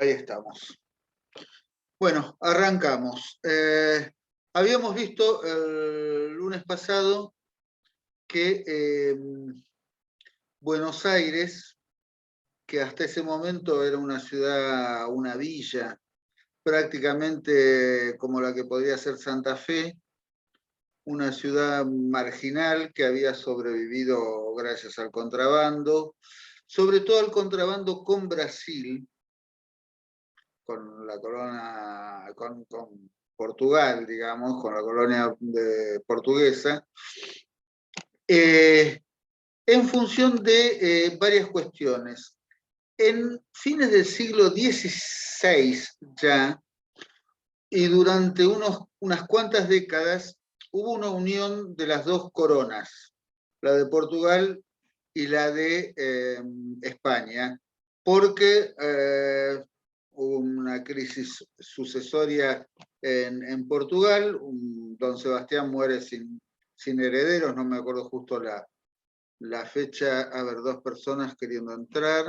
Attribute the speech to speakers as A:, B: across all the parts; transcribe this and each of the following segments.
A: Ahí estamos. Bueno, arrancamos. Habíamos visto el lunes pasado que Buenos Aires, que hasta ese momento era una ciudad, una villa, prácticamente como la que podría ser Santa Fe, una ciudad marginal que había sobrevivido gracias al contrabando, sobre todo al contrabando con Brasil, con la colonia, con Portugal, digamos, con la colonia portuguesa, en función de varias cuestiones. En fines del siglo XVI ya, y durante unas cuantas décadas, hubo una unión de las dos coronas, la de Portugal y la de España, porque hubo una crisis sucesoria en Portugal, don Sebastián muere sin herederos, no me acuerdo justo la fecha, a ver, dos personas queriendo entrar.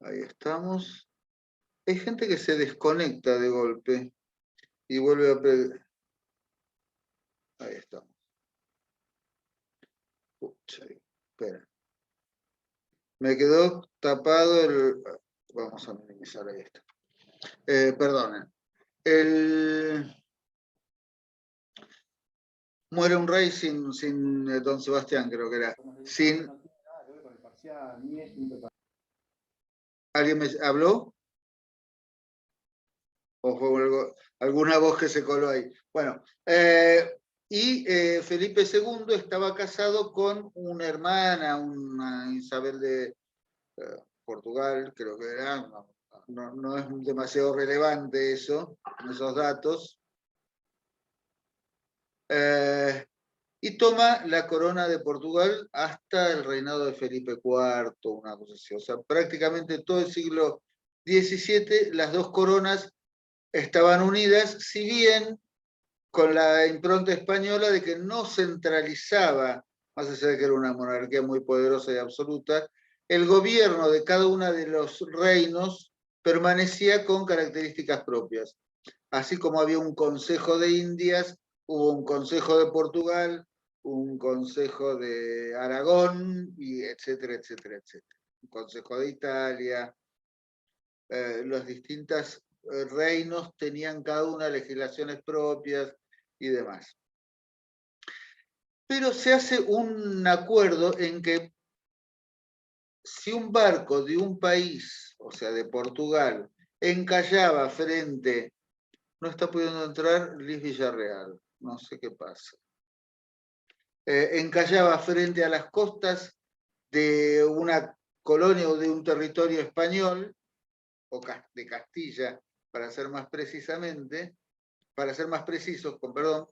A: Ahí estamos. Hay gente que se desconecta de golpe y vuelve a... Ahí estamos. Pucha, espera. Me quedó tapado el... Vamos a minimizar ahí esto. Perdonen. Muere un rey sin don Sebastián, creo que era. Sin... ¿Alguien me habló? ¿O fue alguna voz que se coló ahí? Bueno, Felipe II estaba casado con una hermana, una Isabel de Portugal, creo que era. No es demasiado relevante eso, esos datos. Y toma la corona de Portugal hasta el reinado de Felipe IV, una cosa así. O sea, prácticamente todo el siglo XVII las dos coronas estaban unidas, si bien con la impronta española de que no centralizaba, más allá de que era una monarquía muy poderosa y absoluta, el gobierno de cada uno de los reinos permanecía con características propias. Así como había un Consejo de Indias, hubo un Consejo de Portugal, un Consejo de Aragón, y etcétera, etcétera, etcétera. Un Consejo de Italia. Los distintos reinos tenían cada una legislaciones propias y demás. Pero se hace un acuerdo en que si un barco de un país, o sea, de Portugal, encallaba frente... No está pudiendo entrar Liz Villarreal, no sé qué pasa. Encallaba frente a las costas de una colonia o de un territorio español, o de Castilla, para ser más precisamente, para ser más precisos, con perdón,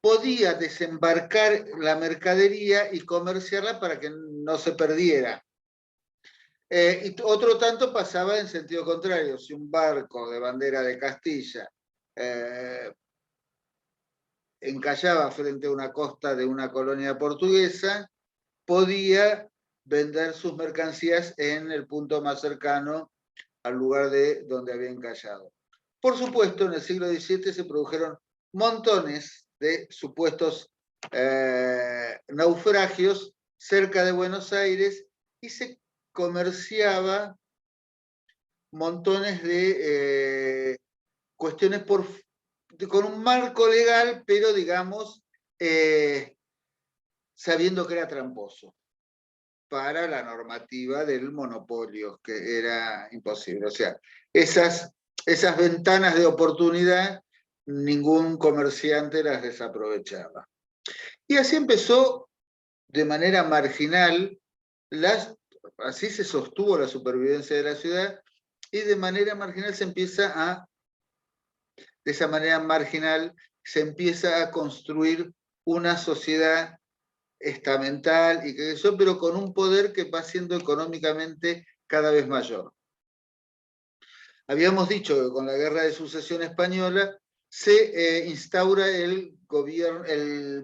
A: podía desembarcar la mercadería y comerciarla para que no se perdiera. Y otro tanto pasaba en sentido contrario. Si un barco de bandera de Castilla encallaba frente a una costa de una colonia portuguesa, podía vender sus mercancías en el punto más cercano al lugar de donde había encallado. Por supuesto, en el siglo XVII se produjeron montones de supuestos naufragios cerca de Buenos Aires y se comerciaba montones de cuestiones con un marco legal, pero digamos, sabiendo que era tramposo para la normativa del monopolio, que era imposible. O sea, esas ventanas de oportunidad, ningún comerciante las desaprovechaba. Y así empezó de manera marginal, así se sostuvo la supervivencia de la ciudad, y de manera marginal de esa manera marginal se empieza a construir una sociedad estamental y que eso, pero con un poder que va siendo económicamente cada vez mayor. Habíamos dicho que con la Guerra de Sucesión Española se instaura el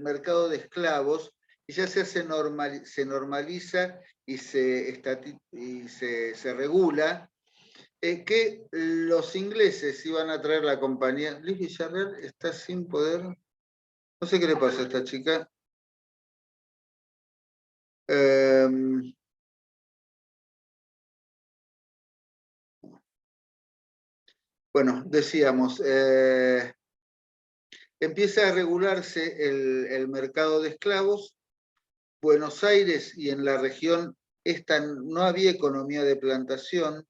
A: mercado de esclavos y ya se normaliza y se regula que los ingleses iban a traer la compañía. Liz Villarreal está sin poder. No sé qué le pasa a esta chica. Bueno, decíamos, empieza a regularse el mercado de esclavos. Buenos Aires y en la región no había economía de plantación.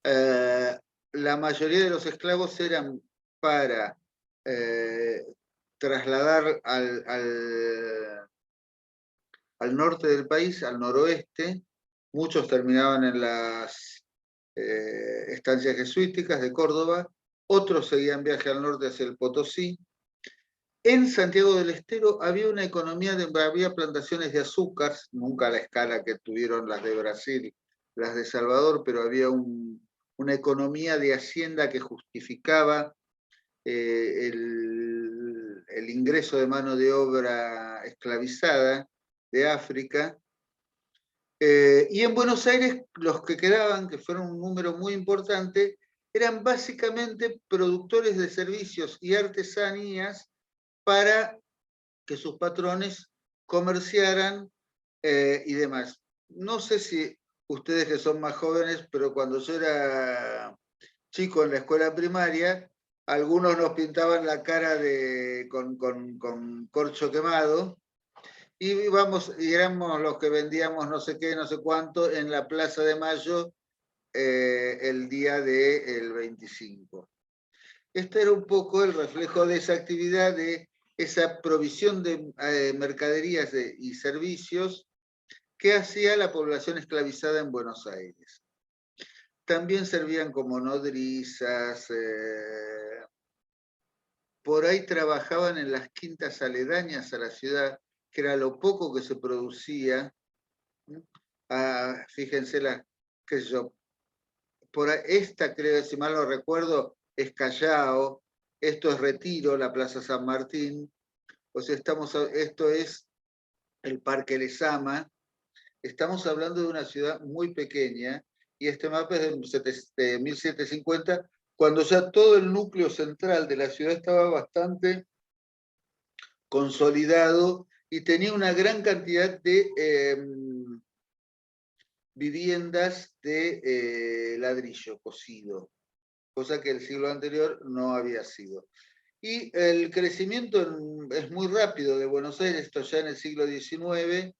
A: La mayoría de los esclavos eran para trasladar al norte del país, al noroeste. Muchos terminaban en las estancias jesuíticas de Córdoba, otros seguían viaje al norte hacia el Potosí. En Santiago del Estero había una economía, había plantaciones de azúcar, nunca a la escala que tuvieron las de Brasil, las de Salvador, pero había una economía de hacienda que justificaba el ingreso de mano de obra esclavizada de África. Y en Buenos Aires los que quedaban, que fueron un número muy importante, eran básicamente productores de servicios y artesanías para que sus patrones comerciaran y demás. No sé si ustedes que son más jóvenes, pero cuando yo era chico en la escuela primaria, algunos nos pintaban la cara con corcho quemado, y éramos los que vendíamos no sé qué, no sé cuánto, en la Plaza de Mayo el día del 25. Este era un poco el reflejo de esa actividad, de esa provisión de mercaderías y servicios que hacía la población esclavizada en Buenos Aires. También servían como nodrizas, por ahí trabajaban en las quintas aledañas a la ciudad, que era lo poco que se producía. Fíjense qué sé yo, esta creo, si mal no recuerdo, es Callao, esto es Retiro, la Plaza San Martín, o sea, esto es el Parque Lezama. Estamos hablando de una ciudad muy pequeña, y este mapa es de 1750, cuando ya todo el núcleo central de la ciudad estaba bastante consolidado y tenía una gran cantidad de viviendas de ladrillo cocido, cosa que el siglo anterior no había sido. Y el crecimiento es muy rápido de Buenos Aires, esto ya en el siglo XIX,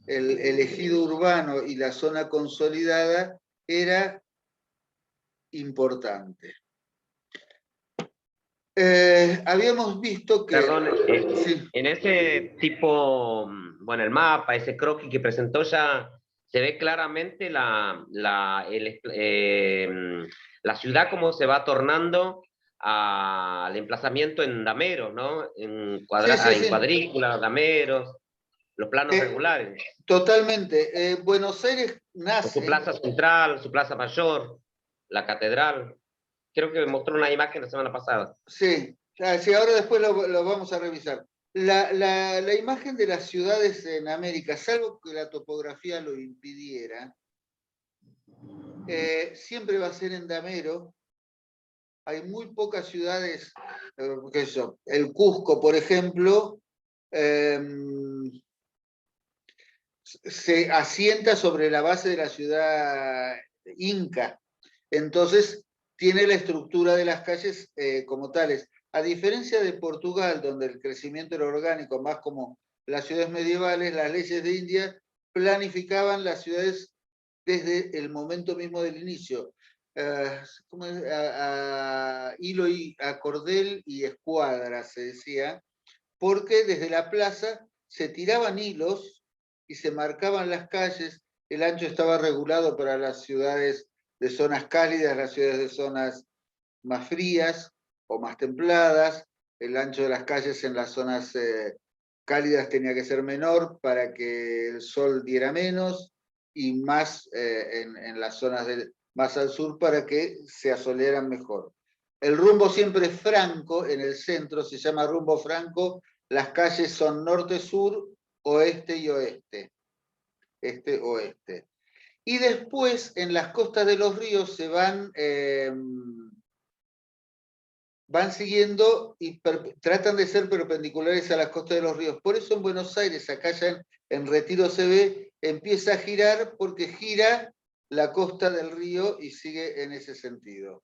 A: el ejido urbano y la zona consolidada era importante. Habíamos visto que...
B: Perdón,
A: sí.
B: en ese tipo, bueno, el mapa, ese croquis que presentó ya se ve claramente la ciudad como se va tornando al emplazamiento en dameros, ¿no? En
A: Sí.
B: cuadrículas, dameros, los planos regulares.
A: Totalmente. Buenos Aires
B: Con su
A: nace...
B: plaza central, su plaza mayor, la catedral. Creo que me mostró una imagen la semana pasada.
A: Sí, sí, ahora después lo vamos a revisar. La imagen de las ciudades en América, salvo que la topografía lo impidiera, siempre va a ser en damero. Hay muy pocas ciudades, qué sé yo, el Cusco, por ejemplo, se asienta sobre la base de la ciudad inca. Entonces, tiene la estructura de las calles como tales. A diferencia de Portugal, donde el crecimiento era orgánico, más como las ciudades medievales, las leyes de India planificaban las ciudades desde el momento mismo del inicio. Hilo a cordel y escuadra, se decía, porque desde la plaza se tiraban hilos y se marcaban las calles. El ancho estaba regulado para las ciudades de zonas cálidas, las ciudades de zonas más frías o más templadas. El ancho de las calles en las zonas cálidas tenía que ser menor para que el sol diera menos, y más en las zonas más al sur para que se asolearan mejor. El rumbo siempre franco, en el centro se llama rumbo franco. Las calles son norte-sur oeste y oeste. Este-oeste. Y después, en las costas de los ríos se van siguiendo y tratan de ser perpendiculares a las costas de los ríos. Por eso en Buenos Aires, acá ya en Retiro se ve, empieza a girar porque gira la costa del río y sigue en ese sentido.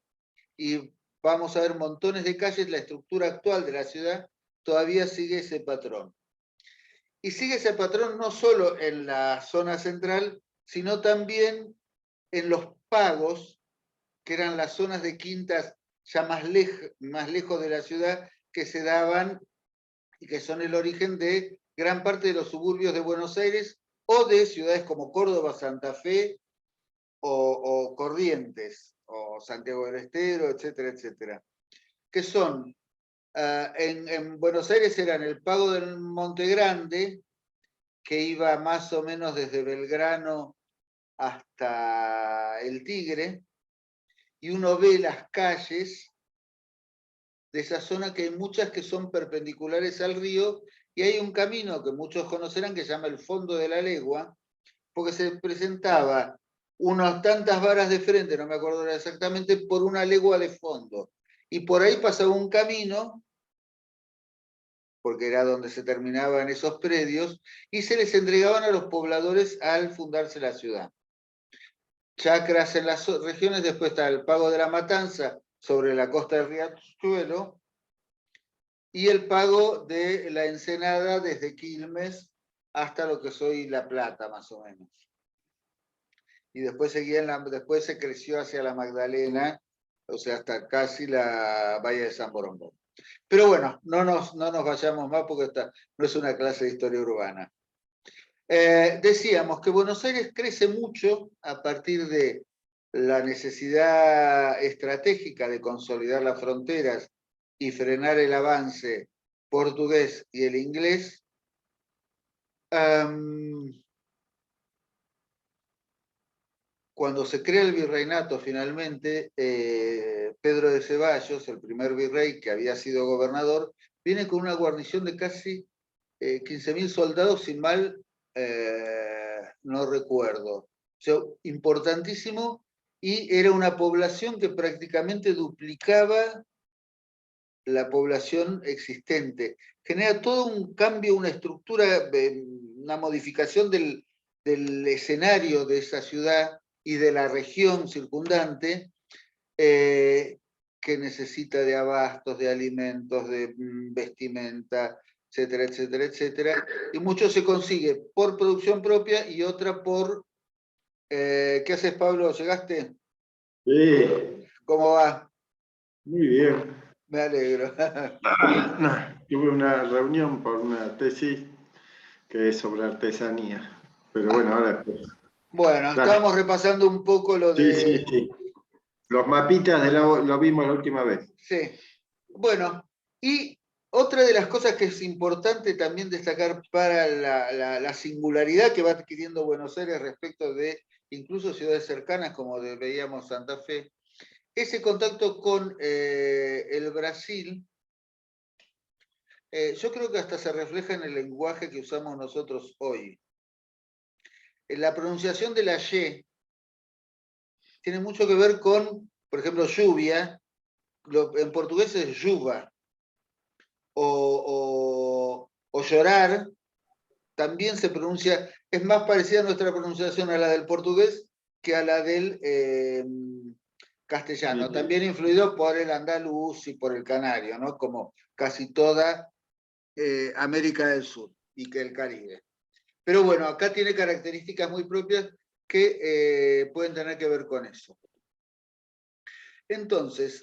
A: Y vamos a ver montones de calles, la estructura actual de la ciudad todavía sigue ese patrón. Y sigue ese patrón no solo en la zona central, sino también en los pagos, que eran las zonas de quintas ya más lejos de la ciudad, que se daban y que son el origen de gran parte de los suburbios de Buenos Aires o de ciudades como Córdoba, Santa Fe o Corrientes, o Santiago del Estero, etcétera, etcétera. Que son, en Buenos Aires eran el pago del Monte Grande, que iba más o menos desde Belgrano hasta el Tigre, y uno ve las calles de esa zona, que hay muchas que son perpendiculares al río, y hay un camino que muchos conocerán que se llama el Fondo de la Legua, porque se presentaba unas tantas varas de frente, no me acuerdo exactamente, por una legua de fondo. Y por ahí pasaba un camino, porque era donde se terminaban esos predios, y se les entregaban a los pobladores al fundarse la ciudad. Chacras en las regiones, después está el pago de la Matanza sobre la costa del Riachuelo, y el pago de la Ensenada desde Quilmes hasta lo que es hoy La Plata, más o menos. Y después después se creció hacia la Magdalena, o sea, hasta casi la Bahía de San Borondón. Pero bueno, no nos vayamos más porque esta no es una clase de historia urbana. Decíamos que Buenos Aires crece mucho a partir de la necesidad estratégica de consolidar las fronteras y frenar el avance portugués y el inglés. Cuando se crea el virreinato finalmente, Pedro de Ceballos, el primer virrey que había sido gobernador, viene con una guarnición de casi 15.000 soldados, si mal no recuerdo. O sea, importantísimo, y era una población que prácticamente duplicaba la población existente. Genera todo un cambio, una estructura, una modificación del escenario de esa ciudad y de la región circundante, que necesita de abastos, de alimentos, de vestimenta, etcétera, etcétera, etcétera. Y mucho se consigue por producción propia y otra por... ¿Qué haces, Pablo? ¿Llegaste?
C: Sí,
A: ¿Cómo va?
C: muy bien.
A: Me alegro.
C: Tuve una reunión por una tesis que es sobre artesanía. Pero bueno, ahora después.
A: Bueno,
C: Dale.
A: estábamos repasando un poco lo
C: Sí,
A: de...
C: sí, sí. Los mapitas lo vimos la última vez.
A: Sí. Bueno, y otra de las cosas que es importante también destacar para la singularidad que va adquiriendo Buenos Aires respecto de incluso ciudades cercanas, como veíamos Santa Fe, ese contacto con el Brasil, yo creo que hasta se refleja en el lenguaje que usamos nosotros hoy. La pronunciación de la Y tiene mucho que ver con, por ejemplo, lluvia, en portugués es lluva, o llorar, también se pronuncia, es más parecida a nuestra pronunciación a la del portugués que a la del castellano.
C: Sí.
A: También influido por el andaluz y por el canario, ¿no? Como casi toda América del Sur y que el Caribe. Pero bueno, acá tiene características muy propias que pueden tener que ver con eso. Entonces,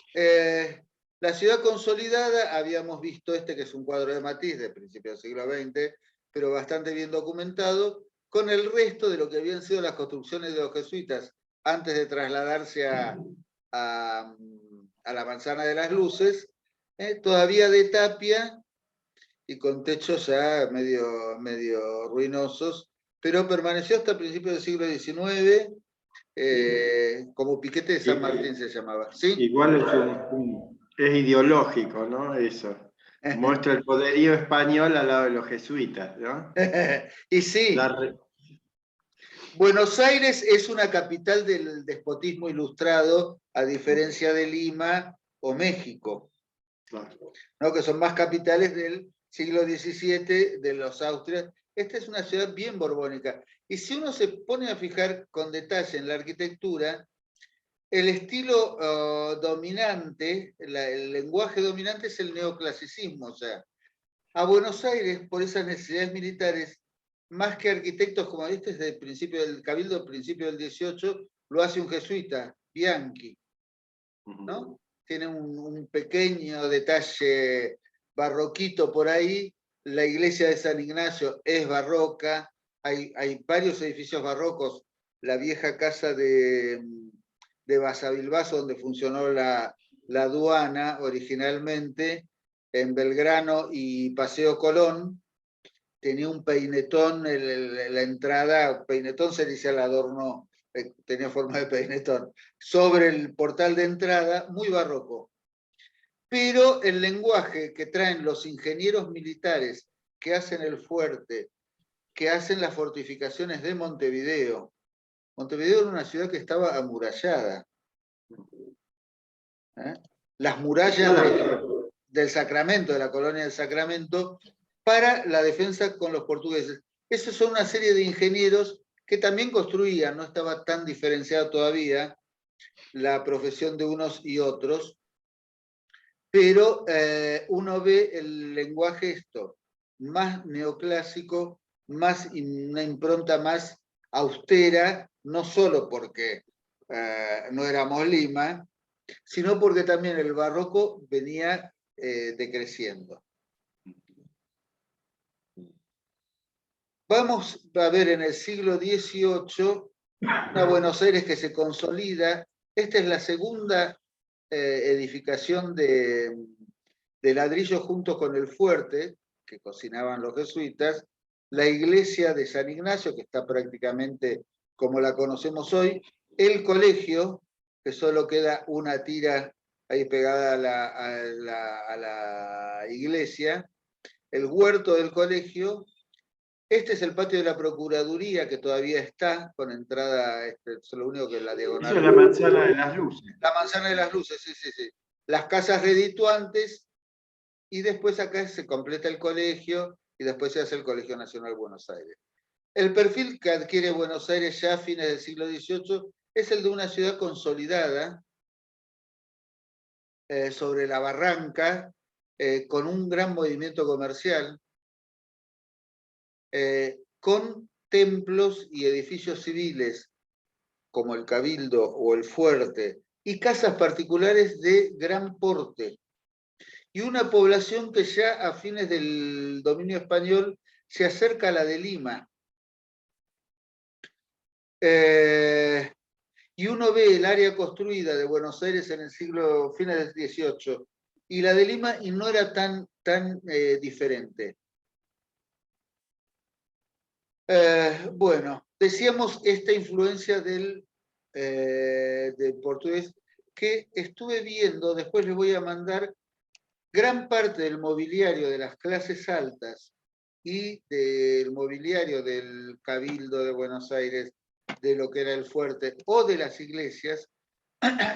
A: la ciudad consolidada, habíamos visto que es un cuadro de Matisse de principios del siglo XX, pero bastante bien documentado, con el resto de lo que habían sido las construcciones de los jesuitas antes de trasladarse a la Manzana de las Luces, todavía de tapia y con techos ya medio ruinosos, pero permaneció hasta principios del siglo XIX, como Piquete de San Martín se llamaba. ¿Sí?
C: Igual es ideológico, ¿no? Eso. Muestra el poderío español al lado de los jesuitas, ¿no?
A: Y sí, Buenos Aires es una capital del despotismo ilustrado, a diferencia de Lima o México,
C: Claro.
A: ¿no? Que son más capitales del siglo XVII, de los Austrias. Esta es una ciudad bien borbónica. Y si uno se pone a fijar con detalle en la arquitectura, el estilo dominante, el lenguaje dominante es el neoclasicismo. O sea, a Buenos Aires, por esas necesidades militares, más que arquitectos, como viste, desde el principio del Cabildo, al principio del 18, lo hace un jesuita, Bianchi, ¿no? Tiene un pequeño detalle barroquito por ahí. La iglesia de San Ignacio es barroca, hay varios edificios barrocos. La vieja casa de Basavilbaso, donde funcionó la aduana originalmente, en Belgrano y Paseo Colón, tenía un peinetón, la entrada, peinetón se dice al adorno, tenía forma de peinetón, sobre el portal de entrada, muy barroco. Pero el lenguaje que traen los ingenieros militares que hacen el fuerte, que hacen las fortificaciones de Montevideo. Montevideo era una ciudad que estaba amurallada. Las murallas del Sacramento, de la colonia del Sacramento, para la defensa con los portugueses. Esos son una serie de ingenieros que también construían, no estaba tan diferenciada todavía la profesión de unos y otros, pero uno ve el lenguaje esto, más neoclásico, una impronta más austera, no solo porque no éramos Lima, sino porque también el barroco venía decreciendo. Vamos a ver en el siglo XVIII una Buenos Aires que se consolida. Esta es la segunda edificación de ladrillo junto con el fuerte, que cocinaban los jesuitas, la iglesia de San Ignacio, que está prácticamente como la conocemos hoy, el colegio, que solo queda una tira ahí pegada a la iglesia, el huerto del colegio. Este es el patio de la Procuraduría, que todavía está, con entrada, es lo único que es la diagonal.
C: Eso es la manzana de las luces.
A: La manzana de las luces, sí, sí, sí. Las casas redituantes, y después acá se completa el colegio, y después se hace el Colegio Nacional Buenos Aires. El perfil que adquiere Buenos Aires ya a fines del siglo XVIII es el de una ciudad consolidada, sobre la barranca, con un gran movimiento comercial, con templos y edificios civiles, como el Cabildo o el Fuerte, y casas particulares de gran porte, y una población que ya a fines del dominio español se acerca a la de Lima. Y uno ve el área construida de Buenos Aires en el siglo, fines del XVIII, y la de Lima, y no era tan diferente. Bueno, decíamos esta influencia del portugués, que estuve viendo, después les voy a mandar gran parte del mobiliario de las clases altas y del mobiliario del Cabildo de Buenos Aires, de lo que era el fuerte o de las iglesias,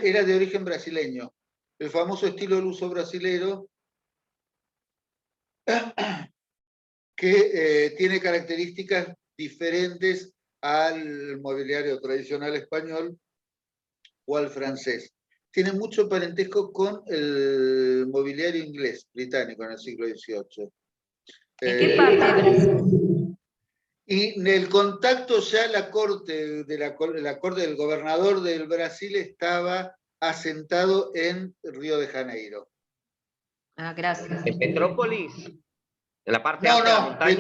A: era de origen brasileño. El famoso estilo luso brasilero, que tiene características diferentes al mobiliario tradicional español o al francés. Tiene mucho parentesco con el mobiliario inglés, británico, en el siglo XVIII.
D: ¿En qué parte de Brasil?
A: Y en el contacto ya la corte del gobernador del Brasil estaba asentado en Río de Janeiro.
D: Ah, gracias.
B: En Petrópolis, en la parte
A: No,
B: alta de la
A: no,
B: montaña,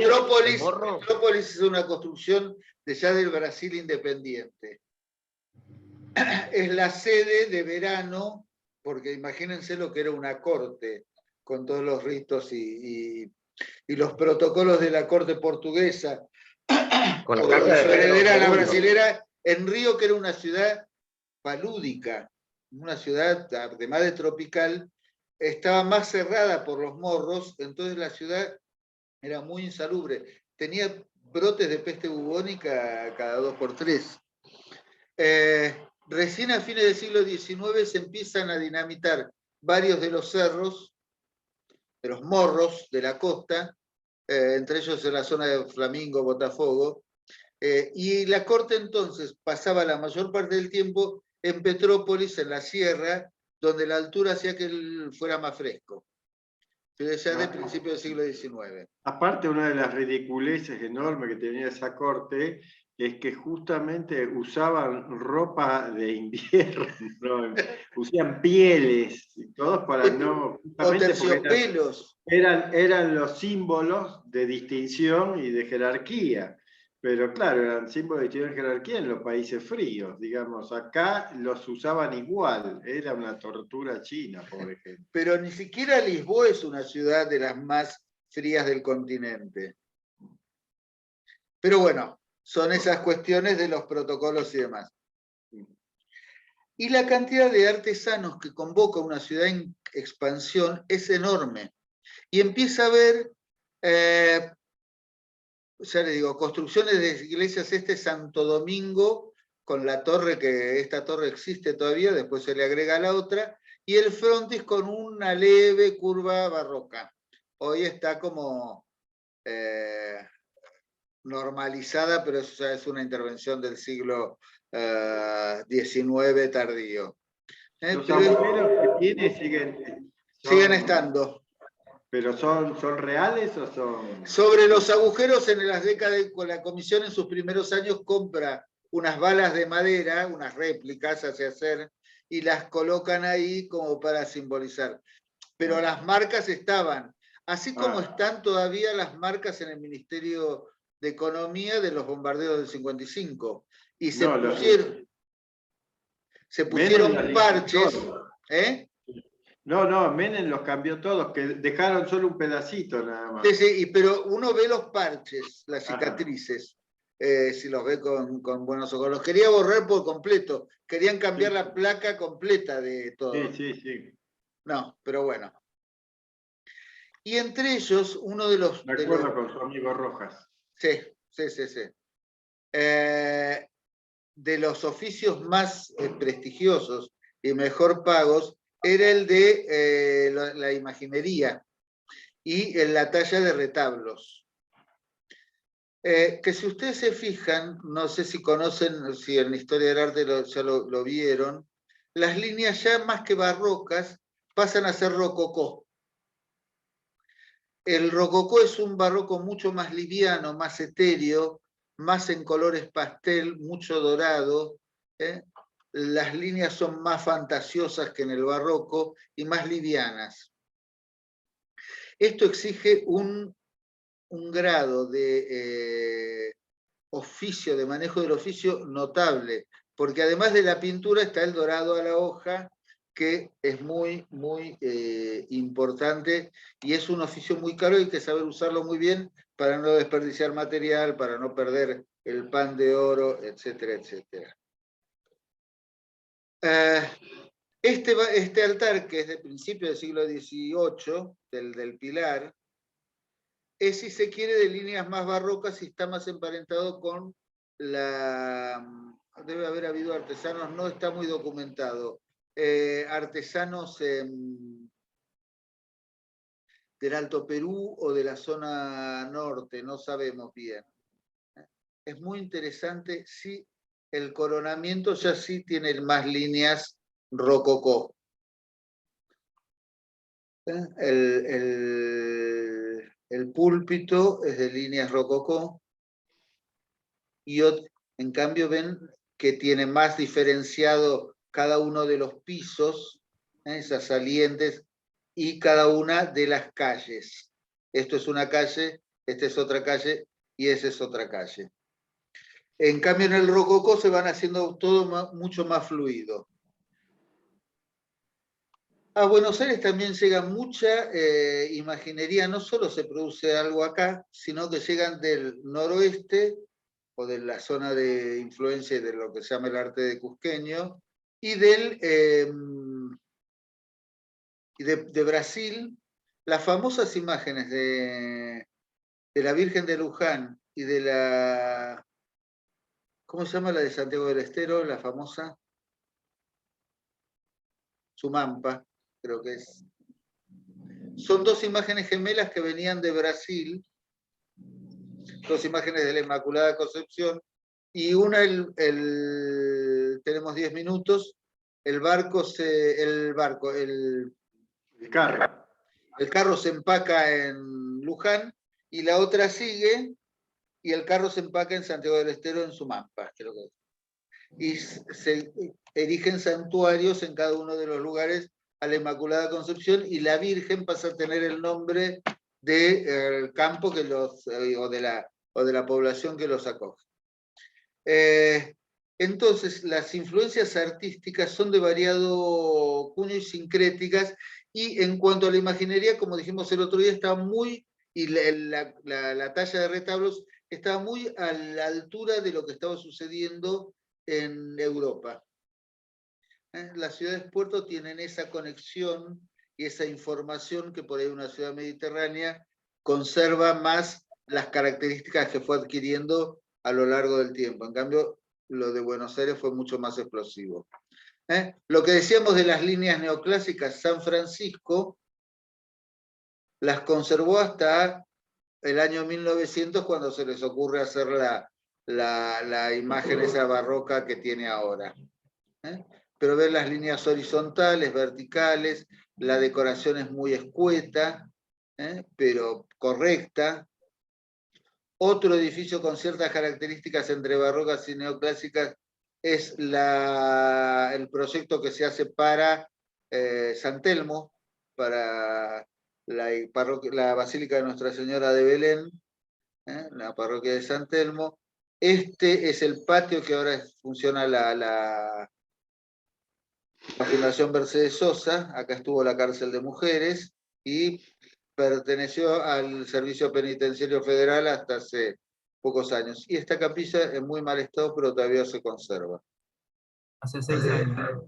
A: Petrópolis es una construcción de ya del Brasil independiente. Es la sede de verano, porque imagínense lo que era una corte, con todos los ritos y los protocolos de la corte portuguesa,
B: con la
A: o
B: casa de
A: su heredera, la
B: Pedro II.
A: brasilera, en Río, que era una ciudad palúdica, una ciudad además de tropical, estaba más cerrada por los morros, entonces la ciudad era muy insalubre. Tenía brotes de peste bubónica cada 2 por 3. Recién a fines del siglo XIX se empiezan a dinamitar varios de los cerros, de los morros de la costa, entre ellos en la zona de Flamingo, Botafogo, y la corte entonces pasaba la mayor parte del tiempo en Petrópolis, en la sierra, donde la altura hacía que fuera más fresco. Ya de principios del siglo XIX.
C: Aparte, una de las ridiculeces enormes que tenía esa corte es que justamente usaban ropa de invierno, usaban pieles, y todos para no...
A: O terciopelos.
C: Eran los símbolos de distinción y de jerarquía. Pero claro, eran símbolos de distinción y jerarquía en los países fríos, digamos. Acá los usaban igual. Era una tortura china, por ejemplo.
A: Pero ni siquiera Lisboa es una ciudad de las más frías del continente. Pero bueno, son esas cuestiones de los protocolos y demás. Y la cantidad de artesanos que convoca una ciudad en expansión es enorme. Y empieza a haber, ya le digo, construcciones de iglesias. Santo Domingo, con la torre, que esta torre existe todavía, después se le agrega la otra, y el frontis con una leve curva barroca. Hoy está como normalizada, pero eso ya es una intervención del siglo XIX tardío.
C: Los agujeros que tiene
A: siguen estando.
C: ¿Pero son reales o son...?
A: Sobre los agujeros, en las décadas, con la comisión en sus primeros años compra unas balas de madera, unas réplicas hace hacer, y las colocan ahí como para simbolizar. Pero las marcas estaban, así como están todavía las marcas en el Ministerio de Economía de los bombardeos del 55. Y se pusieron parches.
C: No, Menem los cambió todos, que dejaron solo un pedacito nada más.
A: Sí, pero uno ve los parches, las cicatrices, si los ve con buenos ojos. Los quería borrar por completo, querían cambiar la placa completa de todo.
C: Sí.
A: No, pero bueno. Y entre ellos, uno de los...
C: De acuerdo con su amigo Rojas.
A: Sí. De los oficios más prestigiosos y mejor pagos era el de la imaginería y la talla de retablos. Que si ustedes se fijan, no sé si conocen, si en la historia del arte ya lo vieron, las líneas ya más que barrocas pasan a ser rococó. El rococó es un barroco mucho más liviano, más etéreo, más en colores pastel, mucho dorado. Las líneas son más fantasiosas que en el barroco y más livianas. Esto exige un grado de oficio, de manejo del oficio notable, porque además de la pintura está el dorado a la hoja, que es muy importante y es un oficio muy caro y hay que saber usarlo muy bien para no desperdiciar material, para no perder el pan de oro, etcétera, etcétera. Este altar, que es de principio del siglo XVIII, del Pilar, es, si se quiere, de líneas más barrocas y está más emparentado con la... Debe haber habido artesanos, no está muy documentado, artesanos del Alto Perú o de la zona norte, no sabemos bien. Es muy interesante, sí, el coronamiento ya sí tiene más líneas rococó. El púlpito es de líneas rococó y en cambio ven que tiene más diferenciado cada uno de los pisos, esas salientes, y cada una de las calles. Esto es una calle, esta es otra calle y esa es otra calle. En cambio en el rococó se van haciendo todo mucho más fluido. A Buenos Aires también llega mucha imaginería, no solo se produce algo acá, sino que llegan del noroeste o de la zona de influencia de lo que se llama el arte de cusqueño, y del Y de Brasil, las famosas imágenes de la Virgen de Luján y de la, ¿cómo se llama la de Santiago del Estero? La famosa Sumampa, creo que es. Son dos imágenes gemelas que venían de Brasil, dos imágenes de la Inmaculada Concepción, y una, tenemos 10 minutos, el carro se empaca en Luján, y la otra sigue, y el carro se empaca en Santiago del Estero, en Sumampa, creo que es. Y se erigen santuarios en cada uno de los lugares a la Inmaculada Concepción, y la Virgen pasa a tener el nombre del campo que o de la población que los acoge. Entonces, las influencias artísticas son de variado cuño y sincréticas, y en cuanto a la imaginería, como dijimos el otro día, está muy, y la talla de retablos está muy a la altura de lo que estaba sucediendo en Europa. Las ciudades puerto tienen esa conexión y esa información que por ahí una ciudad mediterránea conserva más las características que fue adquiriendo a lo largo del tiempo. En cambio, lo de Buenos Aires fue mucho más explosivo. Lo que decíamos de las líneas neoclásicas, San Francisco las conservó hasta el año 1900, cuando se les ocurre hacer la imagen esa barroca que tiene ahora. Pero ven las líneas horizontales, verticales, la decoración es muy escueta, pero correcta. Otro edificio con ciertas características entre barrocas y neoclásicas es el proyecto que se hace para San Telmo, para la Basílica de Nuestra Señora de Belén, la parroquia de San Telmo. Este es el patio que ahora funciona la Fundación Mercedes Sosa. Acá estuvo la cárcel de mujeres y perteneció al Servicio Penitenciario Federal hasta hace pocos años. Y esta capilla en muy mal estado, pero todavía se conserva.
E: Hace 6 años.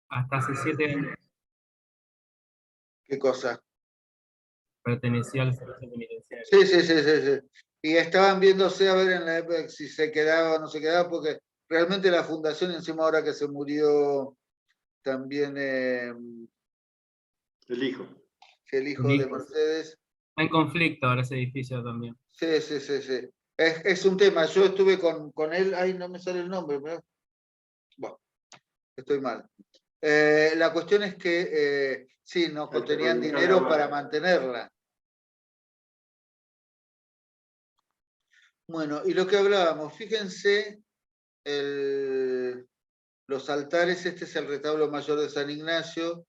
E: Hasta hace 7 años.
A: ¿Qué cosa?
E: Pertenecía al Servicio Penitenciario.
A: Sí. Y estaban viéndose a ver en la época si se quedaba o no se quedaba, porque realmente la fundación, encima ahora que se murió también
C: el hijo
A: de Mercedes.
E: Está en conflicto ahora ese edificio también.
A: Sí. Es un tema. Yo estuve con él, ay, no me sale el nombre, pero bueno, estoy mal. La cuestión es que sí, no tenían dinero para mantenerla. Bueno, y lo que hablábamos, fíjense, los altares, este es el retablo mayor de San Ignacio,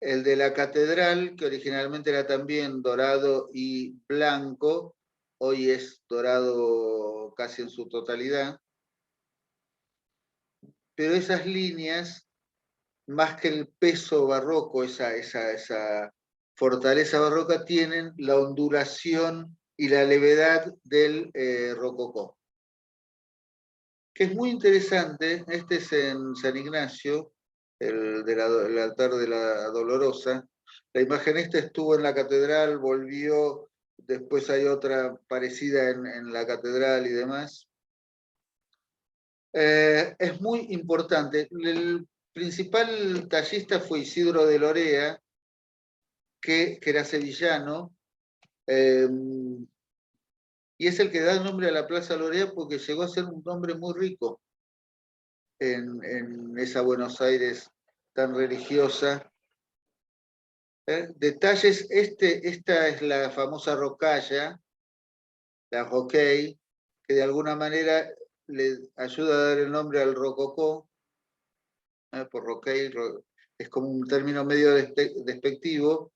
A: el de la catedral, que originalmente era también dorado y blanco, hoy es dorado casi en su totalidad, pero esas líneas, más que el peso barroco, esa fortaleza barroca, tienen la ondulación y la levedad del rococó. Que es muy interesante. Este es en San Ignacio, el altar de la Dolorosa. La imagen esta estuvo en la catedral, volvió, después hay otra parecida en la catedral y demás. Es muy importante. El principal tallista fue Isidro de Lorea, que era sevillano, y es el que da el nombre a la Plaza Lorea porque llegó a ser un hombre muy rico en esa Buenos Aires tan religiosa. Detalles, esta es la famosa rocalla, la roquey, que de alguna manera le ayuda a dar el nombre al rococó, por roquey, es como un término medio despectivo,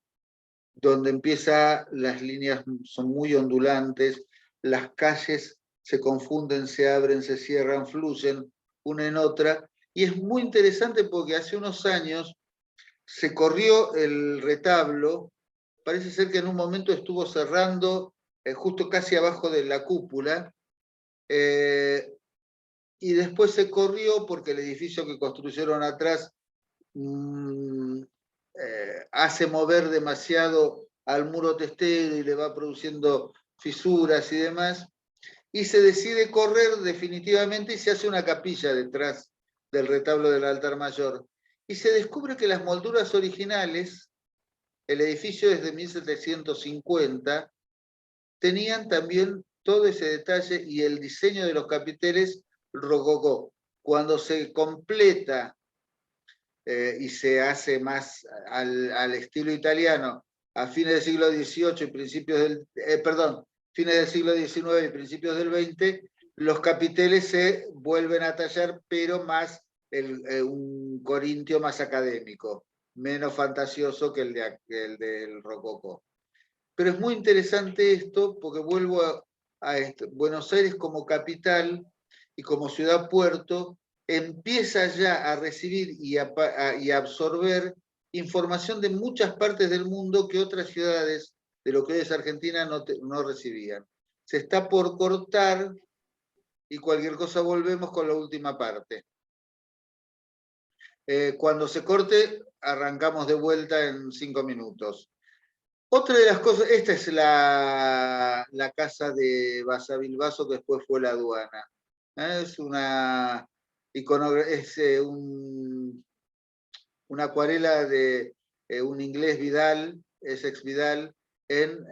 A: donde las líneas son muy ondulantes, las calles se confunden, se abren, se cierran, fluyen una en otra, y es muy interesante porque hace unos años se corrió el retablo, parece ser que en un momento estuvo cerrando justo casi abajo de la cúpula, y después se corrió porque el edificio que construyeron atrás hace mover demasiado al muro testero y le va produciendo fisuras y demás, y se decide correr definitivamente y se hace una capilla detrás del retablo del altar mayor. Y se descubre que las molduras originales, el edificio desde 1750, tenían también todo ese detalle y el diseño de los capiteles rococó. Cuando se completa y se hace más al estilo italiano a fines del siglo XVIII y principios del, fines del siglo XIX y principios del XX, los capiteles se vuelven a tallar, pero más un corintio más académico, menos fantasioso que el del rococó. Pero es muy interesante esto porque vuelvo a Buenos Aires como capital y como ciudad puerto empieza ya a recibir y a absorber información de muchas partes del mundo que otras ciudades de lo que hoy es Argentina no recibían. Se está por cortar y cualquier cosa volvemos con la última parte. Cuando se corte, arrancamos de vuelta en 5 minutos. Otra de las cosas, esta es la casa de Basavilbaso, que después fue la aduana. Es una una acuarela de un inglés Vidal, Essex Vidal, en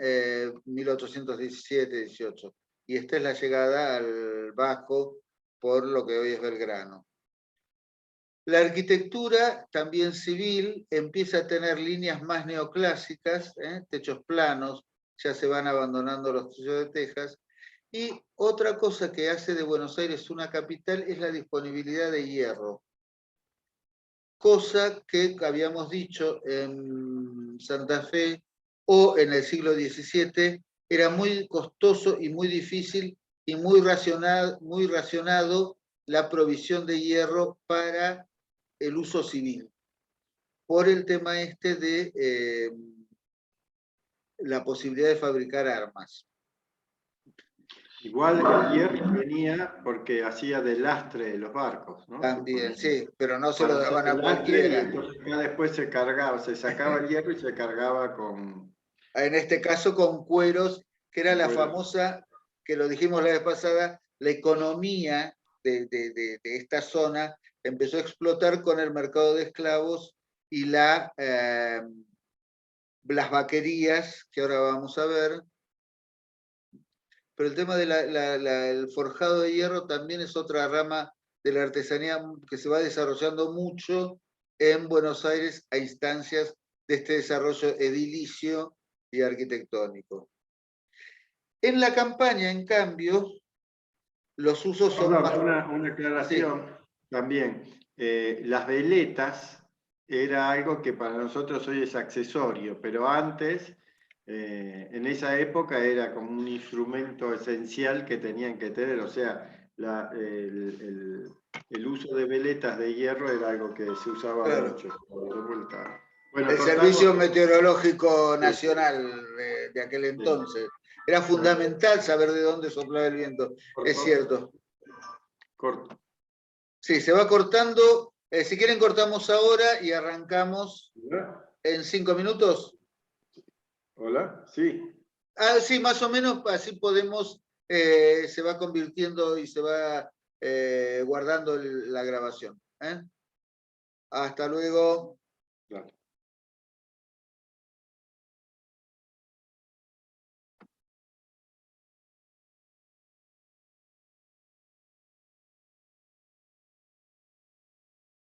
A: 1817-18. Y esta es la llegada al Bajo por lo que hoy es Belgrano. La arquitectura, también civil, empieza a tener líneas más neoclásicas, techos planos, ya se van abandonando los techos de tejas. Y otra cosa que hace de Buenos Aires una capital es la disponibilidad de hierro. Cosa que habíamos dicho en Santa Fe o en el siglo XVII era muy costoso y muy difícil y muy racionado la provisión de hierro para el uso civil, por el tema de la posibilidad de fabricar armas.
C: Igual el hierro venía porque hacía de lastre de los barcos, ¿no?
A: También, sí, pero no se lo
C: Para
A: daban
C: hacer
A: a
C: el lastre, y
A: cualquiera.
C: entonces acá después se cargaba, se sacaba el hierro y se cargaba con...
A: En este caso con cueros, que era la
C: cueros.
A: famosa, que lo dijimos la vez pasada, la economía de esta zona empezó a explotar con el mercado de esclavos y las vaquerías, que ahora vamos a ver. Pero el tema del forjado de hierro también es otra rama de la artesanía que se va desarrollando mucho en Buenos Aires a instancias de este desarrollo edilicio y arquitectónico. En la campaña, en cambio, los usos son más...
C: Una aclaración también. Las veletas era algo que para nosotros hoy es accesorio, pero antes, en esa época, era como un instrumento esencial que tenían que tener. O sea, el uso de veletas de hierro era algo que se usaba mucho. Bueno,
A: el Servicio Meteorológico Nacional de aquel entonces. Era fundamental saber de dónde soplaba el viento. Es cierto.
C: Corto.
A: Sí, se va cortando. Si quieren cortamos ahora y arrancamos en 5 minutos.
C: ¿Hola? Sí.
A: Sí, más o menos así podemos, se va convirtiendo y se va guardando la grabación. Hasta luego.
C: Claro.